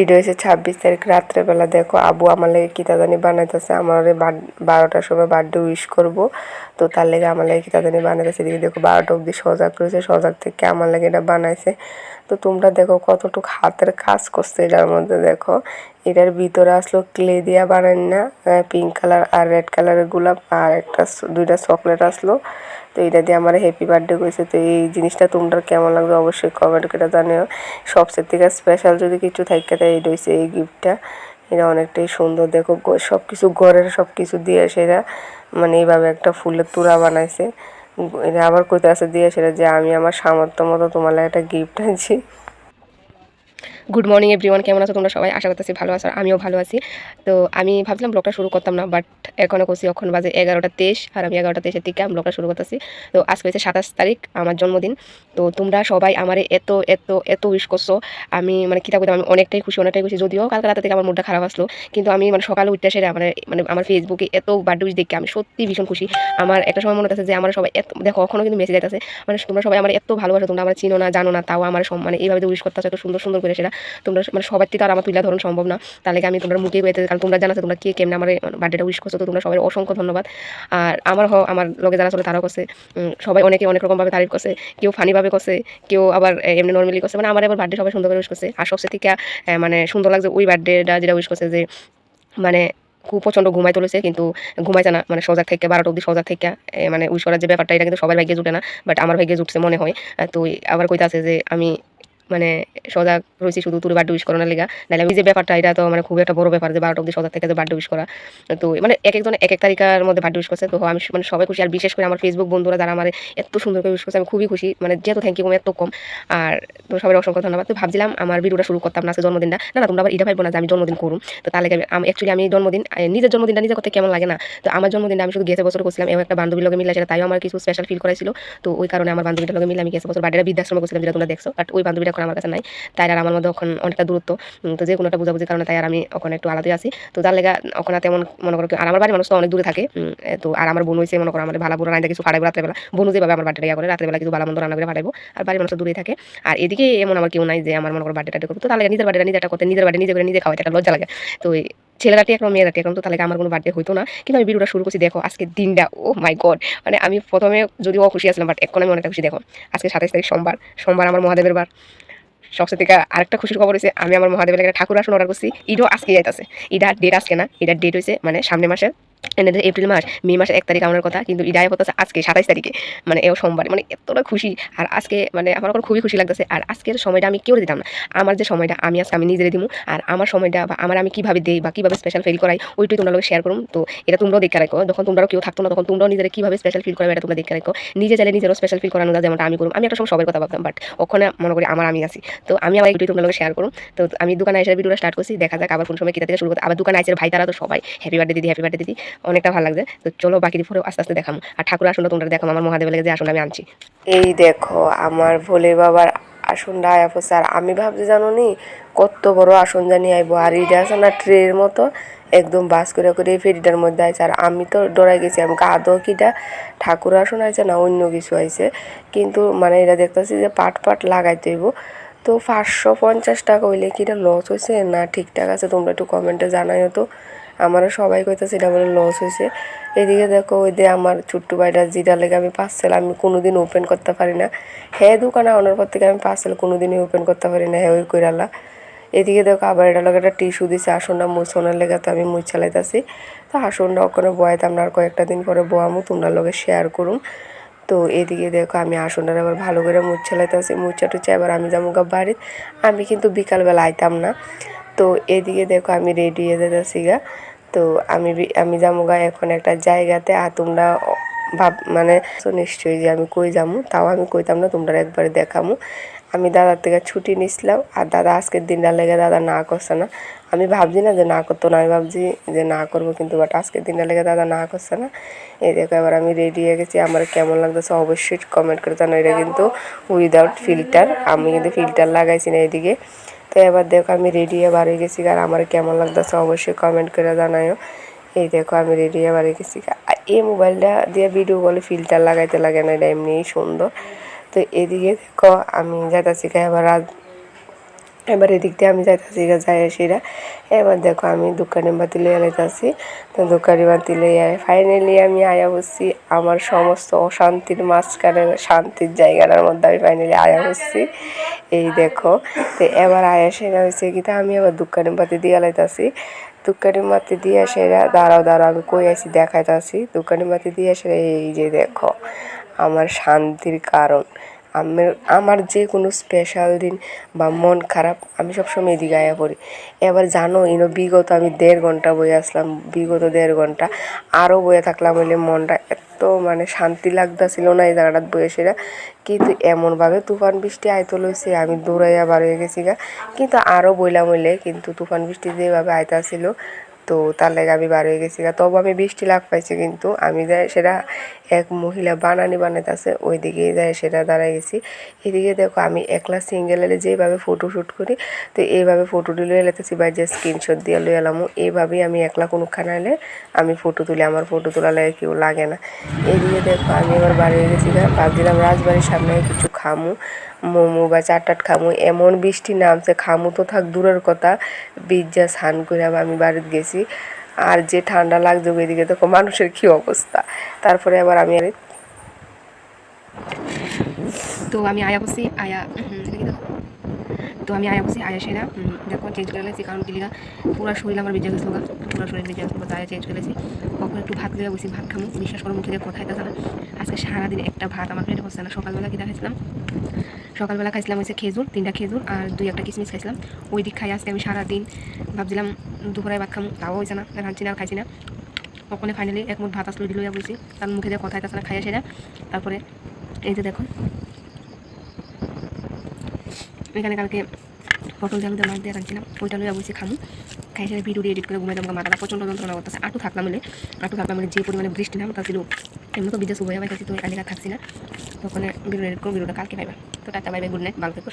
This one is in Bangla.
এটা হচ্ছে 26 তারিখ রাত্রেবেলা। দেখো আবু আমার লেগে কিতা জানি বানাইতেছে। আমার 12টার সময় বার্থডে উইশ করব, তো তার লেগে আমার লেগে কিতা জানি বানাইতেছে। এদিকে দেখো 12টা অবধি সজাগ রয়েছে, সজাগ থেকে আমার লেগে এটা বানাইছে। তো তোমরা দেখো কতটুকু হাতের কাজ করছে এটার মধ্যে। দেখো এটার ভিতরে আসলো ক্লে দিয়া বানান না, পিঙ্ক কালার আর রেড কালারের গোলাপ আর দুইটা চকলেট আসলো। তো এটা দিয়ে আমার হ্যাপি বার্থডে করেছে। তো এই জিনিসটা তোমরা কেমন লাগবে অবশ্যই কমেন্ট করে জানিও। সবচেয়ে থেকে স্পেশাল যদি কিছু থাকে তাই এটা হচ্ছে এই গিফটটা। এটা অনেকটাই সুন্দর। দেখো সব কিছু ঘরের সব কিছু দিয়ে সেটা মানে এইভাবে একটা ফুলের তোড়া বানাইছে। এটা আবার কইতে আছে দিয়ে সেটা যে আমি আমার সামর্থ্য মতো তোমার লাগে একটা গিফট আনছি। গুড মর্নিং এভরিওয়ান, কেমন আছো তোমরা সবাই? আশা করতেছি ভালো আছো, আমিও ভালো আছি। তো আমি ভাবছিলাম ব্লগটা শুরু করতাম না, বাট এখনও করছি। এখন বাজে 11টা 23 আর আমি 11টা 23 থেকে ব্লগটা শুরু করতেছি। তো আজকে হচ্ছে 27 তারিখ, আমার জন্মদিন। তো তোমরা সবাই আমার এত এত এত উইশ করছো, আমি মানে কিতা করতাম, আমি অনেকটাই খুশি। যদিও কালকে রাতে থেকে আমার মুডটা খারাপ আসলো, কিন্তু আমি মানে সকালে উঠতে সেরে আমার ফেসবুকে এত বার্থডে উইশ দেখে আমি সত্যি ভীষণ খুশি। আমার একটা সময় মনে হচ্ছে যে আমার সবাই এত, দেখো এখনও কিন্তু মেসেজ যাইতেছে, মানে তোমরা সবাই আমার এত ভালোবাসো, তোমরা আমার চিনো না জানো না, তাও আমার মানে এইভাবে উইশ করতেছো এত সুন্দর সুন্দর করে। সেটা তোমরা মানে সবার থেকে আর আমার তুলে ধরন সম্ভব না। তাহলে আমি তোমরা মুখে পেতে, কারণ তোমরা জানাছো তোমরা কে কেমন আমার বার্থডেটা উইশ করছো। তো তোমরা সবাই অসংখ্য ধন্যবাদ। আর আমার লগে যারা চলে তারাও করছে, সবাই অনেকে অনেক রকমভাবে তারিফ করছে। কেউ ফানিভাবে করছে, কেউ আবার এমনি নর্মালি করছে। মানে আমার এবার বার্থডে সবাই সুন্দর করে উইশ করছে। আর সবচেয়ে থেকে মানে সুন্দর লাগছে ওই বার্থডেটা যেটা উইশ করছে, যে মানে খুব প্রচণ্ড ঘুমাই তুলেছে, কিন্তু ঘুমাইছে না, মানে সজাগ থেকে 12টা অবধি সজাগ থেকে মানে উইশ করার যে ব্যাপারটা, এটা কিন্তু সবার ভাগ্যে জুটে না, বাট আমার ভাগ্যে জুটছে মনে হয়। তো আবার কইতে আছে যে আমি মানে সজাগ রয়েছি শুধু তোর বার্থডে উইশ করানোর লেগা। নাহলে আমি যে ব্যাপারটা, এটা তো মানে খুব একটা বড় ব্যাপার যে 12টা অবধি সজাগ থেকে যে বার্থডে উইশ করা। তো মানে এক একজন এক এক তারিখের মধ্যে বার্থডে উইশ করছে। তো আমি মানে সবাই খুশি। আর বিশেষ করে আমার ফেসবুক বন্ধুরা যারা আমার এত সুন্দর করে উইশ করছে, আমি খুবই খুশি। মানে যেহেতু থ্যাংক ইউ এত কম। আর তো সবাই অসংখ্য ধন্যবাদ। তো ভাবছিলাম আমার ভিডিওটা শুরু করতাম না আজকে জন্মদিনটা, না তোমরা আবার এটা ভাববো না যে আমি জন্মদিন করুম। তো তাহলে আমি অ্যাকচুয়ালি আমি জন্মদিন নিজের জন্মদিনটা নিজের করতে কেমন লাগে না। তো আমার জন্মদিনটা আমি শুধু গেছে বছর করছিলাম, এবং একটা বান্ধবীর লগে মিলে, সেটা তাইও আমার কিছু স্পেশাল ফিল করাইছিল। তো ওই কারণে আমার বান্ধবীটার লগে মিলে আমি গেছে বছর বার্থডেটা বৃদ্ধাশ্রমে করছিলাম, যেটা তোমরা দেখছো। বাট ওই বান্ধবীটা এখন আমার কাছে নাই, তাই আর আমার মধ্যে এখন অনেকটা দূরত্ব। তো যে কোনো একটা বুঝাবুঝির কারণে তাই আর আমি ওখানে একটু আলাদাই আছি। তো তার লেগে ওখানে তেমন মনে করো, আর আমার বাড়ির মানুষ তো অনেক দূরে থাকে। তো আর আমার বোন হয়েছে মনে করো আমার ভালো বুড়ো রান্না কিছু ফাটাইবো রাত্রেবেলা, বোন যেভাবে আমার বার্থডে করে রাত্রেবেলা কিছু ভালো মন্দ রান্না করে ফাটাইবো, আর বাড়ির মানুষ দূরে থাকে। আর এদিকে এমন আমার কেউ নাই যে আমার মনে করো বার্থডেটা করবো। তো তাহলে নিজের বার্থডেটা নিজেরটা করতে, নিজের বার্থডে নিজে করে নিজে খাওয়াইতে একটা লজ্জা লাগে। তো ছেলেরাটি এখন মেয়েরাটি এখন, তো তাহলে আমার কোনো বার্থডে হইতো না। কিন্তু আমি ভিডিওটা শুরু করছি, দেখো আজকে দিনটা, ও মাই গড, মানে আমি প্রথমে যদিও খুশি আসলাম, বাট এখন আমি অনেকটা খুশি। দেখো আজকে 27 তারিখ, সোমবার আমার মহাদেবের বার। সবচেয়ে থেকে আরেকটা খুশির খবর হয়েছে, আমি আমার মহাদেবের একটা ঠাকুর আসন অর্ডার করছি। ঈদও আজকে যাইতেছে। ঈদার ডেট আজকে না, এটার ডেট হয়েছে মানে সামনে মাসের এপ্রিল মাস, মে মাসের 1 তারিখ আমার কথা, কিন্তু ইডায় হতেছে আজকে 27 তারিখে, মানে এও সোমবার। মানে এতটা খুশি। আর আজকে মানে আমার এখন খুবই খুশি লাগতেছে। আর আজকের সময়টা আমি কেউ দিতাম না। আমার যে সময়টা আমি আজকে আমি নিজেরে দিব, আর আমার সময়টা বা আমি কীভাবে দেই বা কীভাবে স্পেশাল ফিল করাই, ওইটাই তোমরা লোক শেয়ার করুন। তো এটা তোমরাও দেখে রাখো, যখন তোমরাও কেউ থাকতো না তখন তোমরাও নিজেরা কীভাবে স্পেশাল ফিল করাবে, এটা তোমরা দেখে রাখো। নিজে চাইলে নিজেরও স্পেশাল ফিল করানো যায়, যেমনটা আমি করুন। আমি একটা সময় সবার কথা ভাবতাম, বাট ওখানে মনে করি আমি আছি। তো আমি আমার ভিডিও তোমরা লোক শেয়ার করুন। তো আমি দোকানে এসে ভিডিওটা স্টার্ট করছি, দেখা যাক আবার কোন সময় কিতা থেকে শুরু করতে। আবার দোকানে আইসের ভাই তারা তো সবাই হ্যাপি বার্থডে দিদি, অনেকটা ভালো লাগছে। তো চলো বাকি পরেও আস্তে আস্তে দেখাম। আর ঠাকুর আসনটা তোমরা দেখো, আমার মহাদেবের লেগে যে আসনটা আমি আনছি। এই দেখো আমার ভোলে বাবার আসনটা আয়া পড়ছে। আর আমি ভাবছি জানো নি কত বড় আসন জানি আইব। আর এটা আছে না ট্রের মতো, একদম বাস করে করে ফেরিটার মধ্যে আইছে। আর আমি তো ডরাই গেছি, আমি আদৌ কিটা ঠাকুর আসন আইছে না অন্য কিছু আইছে। কিন্তু মানে এটা দেখতেছি যে পাট লাগাইতে হইব। তো 550 টাকা হইলে কি এটা লস হয়েছে না ঠিকঠাক আছে, তোমরা একটু কমেন্টে জানাইও তো। আমারও সবাই কইতেছে এটা বলে লস হয়েছে। এদিকে দেখো ওই দিয়ে আমার ছোট্টু ভাইটা যেটা লেগে আমি পার্সেল আমি কোনোদিন ওপেন করতে পারি না। হ্যাঁ দোকানে আনার পর থেকে আমি পার্সেল কোনোদিনই ওপেন করতে পারি না, হ্যাঁ ওই কইরালা। এদিকে দেখো আবার এটা লোক একটা টিস্যু দিছে আসনটা মুছনের লেগে, তো আমি মুছ চালাইতেছি। তো আসনটা ওখানে বয়াইতাম না, আর কয়েকটা দিন পরে বোয়ামু, তোমরা লগে শেয়ার করুম। তো এদিকে দেখো আমি আসনটার আবার ভালো করে মুছ চালাইতেছি, মুছা টুচা এবার আমি যাবো বাড়ির। আমি কিন্তু বিকালবেলা আইতাম না। তো এদিকে দেখো আমি রেডি হয়ে যেতেছি গা। তো আমি যাবো গা এখন একটা জায়গাতে। আর তোমরা মানে তো নিশ্চয়ই যে আমি কই যাবো, তাও আমি কইতাম না, তোমরা একবারে দেখামু। আমি দাদার থেকে ছুটি নিছিলাম, আর দাদা আজকের দিনটা লেগে দাদা না করছে না। আমি ভাবছি না যে না করতো না, আমি ভাবছি যে না করবো, কিন্তু বাট আজকের দিনটা লেগে দাদা না করছে না। এই দেখো এবার আমি রেডি হয়ে গেছি। আমার কেমন লাগতেছে অবশ্যই কমেন্ট করে জানো। এটা কিন্তু উইদাউট ফিল্টার, আমি কিন্তু ফিল্টার লাগাইছি না এদিকে। তো এবার দেখো আমি রেডি হয়ে বাড়ি গেছি, আর আমার কেমন লাগতেছে অবশ্যই কমেন্ট করে জানাইও। এই দেখো আমি রেডি হয়ে বাড়ি গেছি। আর এই মোবাইলটা দিয়ে ভিডিও বলে ফিল্টার লাগাইতে লাগে না, এটা এমনিই সুন্দর। তো এদিকে দেখো আমি যাইতাছি এবার এবার এদিক দিয়ে আমি যাইতেছি যাই সেরা। এবার দেখো আমি দোকানে বাতি লিয়ে লাইতেছি। তো দোকানে বাতি লিয়ে ফাইনালি আমি আয়া বসছি আমার সমস্ত অশান্তির মাঝখানে শান্তির জায়গাটার মধ্যে আমি ফাইনালি আয়া বসছি। এই দেখো, তো এবার আয়া সেরা হয়েছে কি, তা আমি আবার দোকানে বাতি দিয়ে লাইতেছি। দোকানে বাতি দিয়ে সেরা দাঁড়াও আমি কই আছি দেখাইতেছি। দোকানে বাতি দিয়ে সেরা এই যে দেখো আমার শান্তির কারণ। আমার যে কোনো স্পেশাল দিন বা মন খারাপ আমি সবসময় এদিকে আয়া পড়ি। এবার জানো বিগত আমি 1.5 ঘন্টা বয়ে আসলাম, বিগত 1.5 ঘন্টা আরও বয়ে থাকলাম হইলে মনটা এত শান্তি লাগতেছিল না এই জায়গাটাত বয়ে সেরা। কিন্তু এমনভাবে তুফান বৃষ্টি আইতে লইছে আমি দৌড়াইয়া বার হয়ে গেছি গা। কিন্তু আরও বইলাম হইলে কিন্তু তুফান বৃষ্টি যেভাবে আইতাছিল তো তার লাগে আমি বার হয়ে গেছি গা। তবু আমি বৃষ্টি লাগ পাইছি, কিন্তু আমি যাই সেটা এক মহিলা বানানি বানাইতেছে ওই দিকে যাই সেটা দাঁড়াই গেছি। এদিকে দেখো আমি একলা সিঙ্গেল এলে যেভাবে ফটো শ্যুট করি তো এইভাবে ফটোটি লয়ে এলাইতেছি বা যে স্ক্রিনশট দিয়ে লয়ে এলাম এইভাবেই আমি একলা কোনোখানে এলে আমি ফটো তুলি। আমার ফটো তোলা লাগে কেউ লাগে না। এদিকে দেখো আমি এবার বাড়ি হয়ে গেছি গা। ভাবছিলাম রাজবাড়ির সামনে কিছু খামু, মোমো বা চাট খামু, এমন বৃষ্টি নামছে খামু তো থাক দূরের কথা, বিজ্জা স্নান করে আমি বাড়িতে গেছি। আর যে ঠান্ডা লাগছে ওইদিকে দেখো মানুষের কী অবস্থা। তারপরে আবার আমি তো আমি আয়া বসছি আয়া তো আমি আয়া বসছি আয়া সেরা দেখো চেঞ্জ করে গেছি, কারণ কিলিগা পুরো শরীর আমার ভিজে গেছিলো, পুরো শরীর ভিজে গেছিলো, তো আয়া চেঞ্জ করে গেছি। কখন একটু ভাত দিয়ে বসি, ভাত খামো, বিশ্বাস করো মুখে দিয়ে কথাই থাকে না। আজকে সারাদিন একটা ভাত আমার পেটে বসছে না। সকালবেলা কী খাইছিলাম, সকালবেলা খাইছিলাম হচ্ছে খেজুর, 3টা খেজুর আর 2-1টা কিশমিশ খাইছিলাম। ওই দিক খাই আজকে আমি সারাদিন ভাবছিলাম দুপুরে ভাত খামো, তাও হয়েছে না, রাঁধছি না আর খাইছি না। ওখানে ফাইনালি এক মুঠ ভাত আসলো দিলইয়া বলছি, তার মুখে দিয়ে কথাই থাকে না, খাইয়া সেরা। তারপরে এই যে দেখো এখানে কালকে পটল দিয়ে আলু মাছ দিয়ে রাখছিলাম, ওইটা লইয়া বলছি খামু। খাই সেটা ভিডিও এডিট করে ঘুমাই যাবো, মাথাটা প্রচণ্ড যন্ত্রণা করতেছে। আটু থাকলাম বলে যে পরিমাণে বৃষ্টি নামতা ছিল এমনি তো বিদেশ উভয় পাইতেছি, তো আলিকা থাকছি না। তখন ভিডিও এডিট করবো, ভিডিওটা কালকে পাইবা। তো tata bye bye, good night, ভালো থেকো।